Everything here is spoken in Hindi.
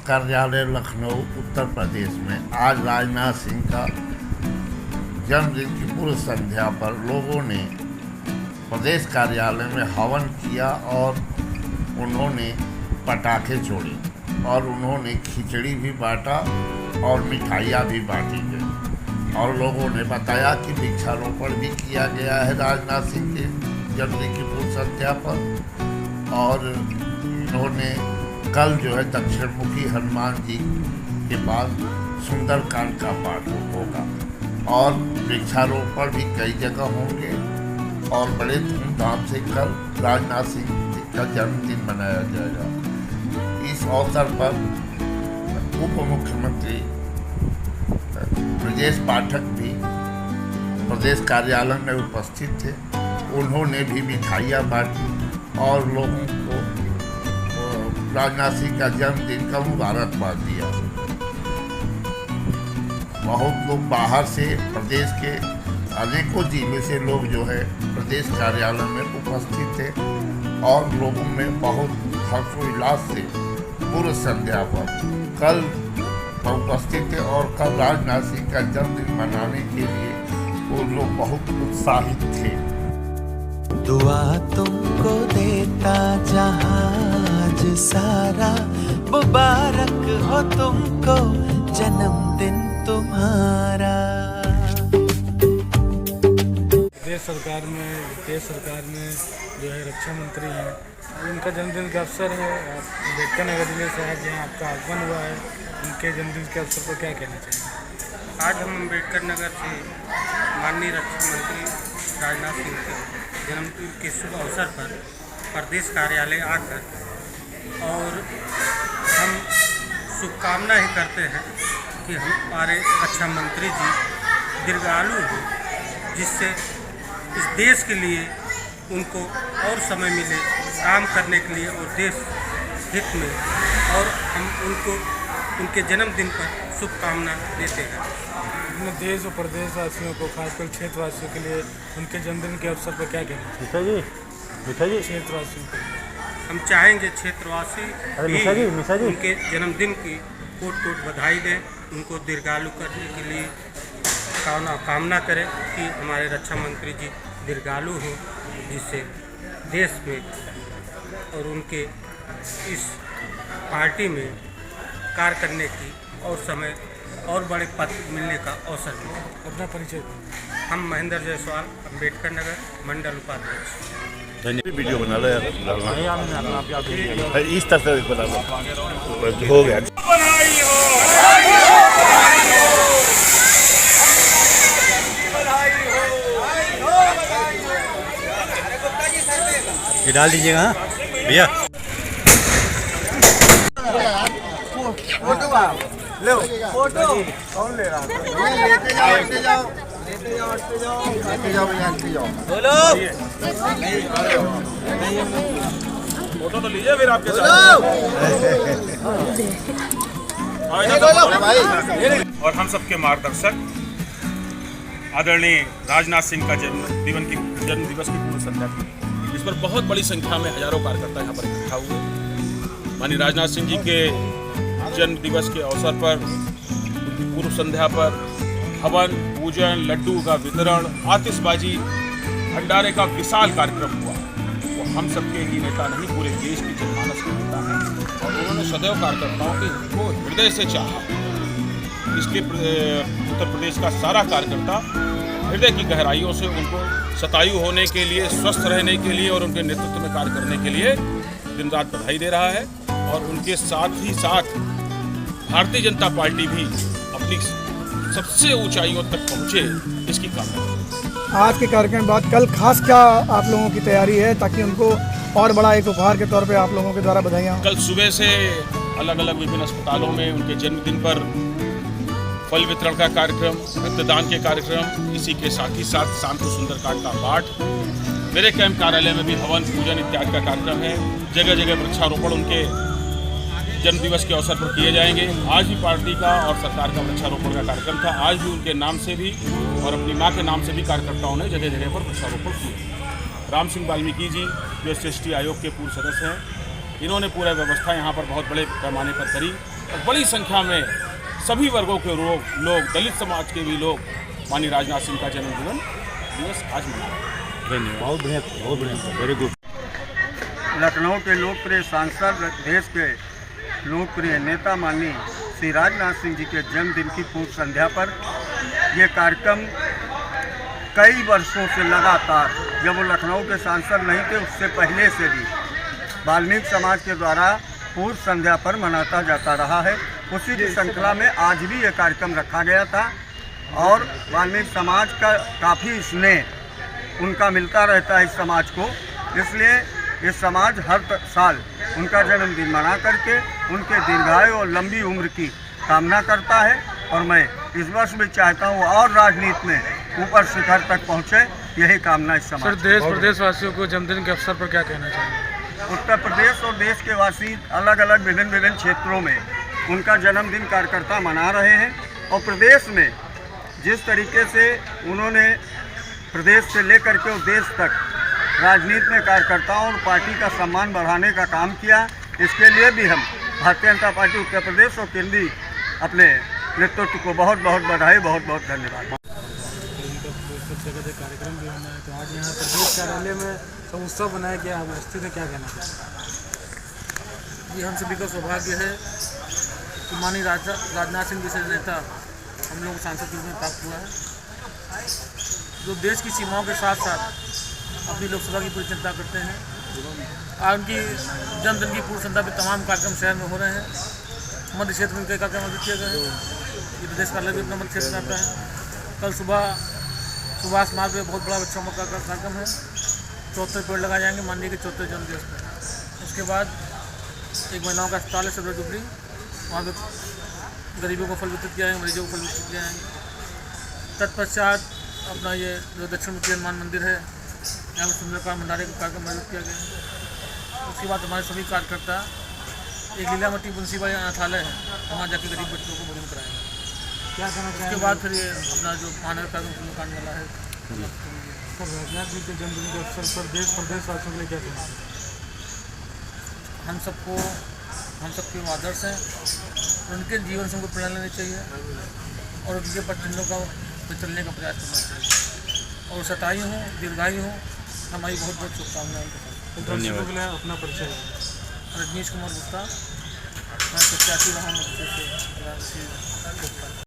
कार्यालय लखनऊ उत्तर प्रदेश में आज राजनाथ सिंह का जन्मदिन की पूर्व संध्या पर लोगों ने प्रदेश कार्यालय में हवन किया और उन्होंने पटाखे छोड़े और उन्होंने खिचड़ी भी बांटा और मिठाइयाँ भी बांटी गई और लोगों ने बताया कि वृक्षारोपण भी किया गया है राजनाथ सिंह के जन्मदिन की पूर्व संध्या पर। और इन्होंने कल जो है दक्षिणमुखी हनुमान जी के पास सुंदरकांड का पाठ होगा और वृक्षारोपण भी कई जगह होंगे और बड़े धूमधाम से कल राजनाथ सिंह का जन्मदिन मनाया जाएगा। इस अवसर पर उप मुख्यमंत्री ब्रजेश पाठक भी प्रदेश कार्यालय में उपस्थित थे। उन्होंने भी मिठाइयाँ बांटी और लोगों को राजनाथ सिंह का जन्मदिन का मुबारकबाद दिया। बहुत लोग बाहर से प्रदेश के अनेकों जिलों से लोग जो है प्रदेश कार्यालय में उपस्थित थे और लोगों में बहुत हर्षोल्लास से पूर्व संध्या पर कल उपस्थित थे और कल राजनाथ सिंह का जन्मदिन मनाने के लिए वो लोग बहुत उत्साहित थे। दुआ तुमको देता जहाज सारा, मुबारक हो तुमको जन्मदिन तुम्हारा। देश सरकार में जो है रक्षा मंत्री हैं, उनका जन्मदिन का अवसर है। अम्बेडकर नगर जिले से आज यहाँ आपका आगमन हुआ है, उनके जन्मदिन के अवसर पर क्या कहना चाहिए? आज हम अम्बेडकर नगर से माननीय रक्षा मंत्री राजनाथ सिंह के जन्मदिन के शुभ अवसर पर प्रदेश कार्यालय आकर और हम शुभकामना ही करते हैं कि हमारे रक्षा मंत्री जी दीर्घायु हो, जिससे इस देश के लिए उनको और समय मिले काम करने के लिए और देश हित में, और हम उनको उनके जन्मदिन पर शुभकामना देते हैं। अपने देश और प्रदेश वासियों को, खासकर क्षेत्रवासियों के लिए उनके जन्मदिन के अवसर पर क्या कहना चाहिए? क्षेत्रवासियों को हम चाहेंगे क्षेत्रवासी भी उनके जन्मदिन की कोट कोट बधाई दें, उनको दीर्घायु करने के लिए कामना करें कि हमारे रक्षा मंत्री जी दीर्घायु हो, जिससे देश में और उनके इस पार्टी में कार्य करने की और समय और बड़े पद मिलने का अवसर मिले। अपना परिचय? हम महेंद्र जायसवाल, अम्बेडकर नगर मंडल उपाध्यक्ष। वीडियो बना लो यार, इस तरह से बना लो, हो गया। ये डाल दीजिएगा। हाँ भैया, लो फोटो कौन ले रहा है? लेते जाओ बोलो। फोटो तो लीजिए फिर आपके साथ। और हम सबके मार्गदर्शक आदरणीय राजनाथ सिंह का जन्म दिवस की पूर्व संध्या की, इस पर बहुत बड़ी संख्या में हजारों कार्यकर्ता यहाँ पर इकट्ठा हुए। माननीय राजनाथ सिंह जी के जन्म दिवस के अवसर पर उनकी पूर्व संध्या पर हवन, पूजन, लड्डू का वितरण, आतिशबाजी, भंडारे का विशाल कार्यक्रम हुआ। वो हम सबके ही नेता नहीं, पूरे देश की जनमानस के नेता हैं और उन्होंने सदैव कार्यकर्ताओं को हृदय से चाहा। इसलिए उत्तर प्रदेश का सारा कार्यकर्ता हृदय की गहराइयों से उनको शतायु होने के लिए, स्वस्थ रहने के लिए और उनके नेतृत्व में कार्य करने के लिए दिन रात बधाई दे रहा है। और उनके साथ ही साथ भारतीय जनता पार्टी भी अपनी सबसे ऊंचाइयों तक पहुंचे, इसकी कामना। आज के कार्यक्रम के बाद कल खास क्या आप लोगों की तैयारी है ताकि उनको और बड़ा एक उपहार के तौर पे आप लोगों के द्वारा बधाइयाँ? कल सुबह से अलग अलग विभिन्न अस्पतालों में उनके जन्मदिन पर फल वितरण का कार्यक्रम, रक्तदान के कार्यक्रम, इसी के साथ ही साथ शाम को सुंदरकांड का पाठ, मेरे कैंप कार्यालय में भी हवन, पूजन इत्यादि का कार्यक्रम है। जगह जगह वृक्षारोपण उनके जन्मदिवस के अवसर पर किए जाएंगे। आज भी पार्टी का और सरकार का वृक्षारोपण का कार्यक्रम था। आज भी उनके नाम से भी और अपनी मां के नाम से भी कार्यकर्ताओं ने जगह जगह पर वृक्षारोपण किए। राम सिंह वाल्मीकि जी जो SST आयोग के पूर्व सदस्य हैं, इन्होंने पूरा व्यवस्था यहाँ पर बहुत बड़े पैमाने पर करी। और बड़ी संख्या में सभी वर्गों के लोग दलित समाज के भी लोग माननीय राजनाथ सिंह का जन्मदिन दिवस आज मना रहे हैं। धन्यवाद। बहुत बढ़िया, वेरी गुड। लखनऊ के लोकप्रिय सांसद, देश के लोकप्रिय नेता माननीय श्री राजनाथ सिंह जी के जन्मदिन की पूर्व संध्या पर ये कार्यक्रम कई वर्षों से लगातार, जब वो लखनऊ के सांसद नहीं थे उससे पहले से भी वाल्मीकि समाज के द्वारा पूर्व संध्या पर मनाता जाता रहा है। उसी की श्रृंखला में आज भी ये कार्यक्रम रखा गया था और वाल्मीकि समाज का काफ़ी स्नेह उनका मिलता रहता है इस समाज को, इसलिए ये समाज हर साल उनका जन्मदिन मना करके उनके दीर्घायु और लंबी उम्र की कामना करता है। और मैं इस वर्ष भी चाहता हूँ और राजनीति में ऊपर शिखर तक पहुँचे, यही कामना इस समाज सर, देश प्रदेशवासियों को जन्मदिन के अवसर पर क्या कहना चाहिए? उत्तर प्रदेश और देश के वासी अलग अलग विभिन्न क्षेत्रों में उनका जन्मदिन कार्यकर्ता मना रहे हैं और प्रदेश में जिस तरीके से उन्होंने प्रदेश से लेकर के देश तक राजनीति में कार्यकर्ताओं और पार्टी का सम्मान बढ़ाने का काम किया, इसके लिए भी हम भारतीय जनता पार्टी उत्तर प्रदेश और केंद्रीय अपने नेतृत्व को बहुत बहुत बधाई, बहुत बहुत धन्यवाद। कार्यक्रम भी होना है, तो आज यहाँ प्रदेश कार्यालय में सब उत्सव बनाया गया है, स्थित है, क्या कहना चाहिए? ये हम सभी का सौभाग्य है कि माननीय राजनाथ सिंह जैसे नेता हम लोग सांसद के रूप में प्राप्त हुआ है, जो देश की सीमाओं के साथ साथ अपनी लोकसभा की पूरी चिंता करते हैं। आज उनकी जन्मदिन की पूर्व संध्या पर तमाम कार्यक्रम शहर में हो रहे हैं। मध्य क्षेत्र में उनके कार्यक्रम आयोजित किए गए हैं। ये प्रदेश कार्यालय भी अपना मध्य क्षेत्र में आता है। कल सुबह सुभाष मार्ग में बहुत बड़ा वृक्षारोपण का कार्यक्रम है। 74 पेड़ लगाए जाएंगे माननीय के 74 जन्मदिवस पर। उसके बाद एक महिलाओं का अस्पताल है सदर डुबरी, वहाँ पर गरीबों को फल वितरित किया जाएंगे, मरीजों को फल वितरित किया जाएंगे। तत्पश्चात अपना ये जो दक्षिणमुखी हनुमान मंदिर है, यहाँ पर सुंदरकांड भंडारे का कार्यक्रम आयोजित किया गया है। उसके बाद हमारे सभी कार्यकर्ता एक लीलामती मुंशीबाई अनाथालय है, वहाँ जाके गरीब बच्चों को भोजन कराएंगे। क्या कहना चाहिए? उसके बाद फिर ये अपना जो महानगर कार्यक्रम सुंदरकांड वाला है। सर, राजनाथ जी के जन्मदिन के अवसर पर देश प्रदेशवासियों के लिए क्या कहना चाहिए? हम सबके आदर्श हैं, उनके जीवन से हमको प्रेरणा लेनी चाहिए और उनके प्रतिदिनों का चलने का प्रयास करना चाहिए। और सताई हूँ, दीर्घायु हूँ, हमारी बहुत बहुत शुभकामनाएं। धन्यवाद। के लिए अपना परिचय। रजनीश कुमार गुप्ता, मैं 87 वहाँ मध्य से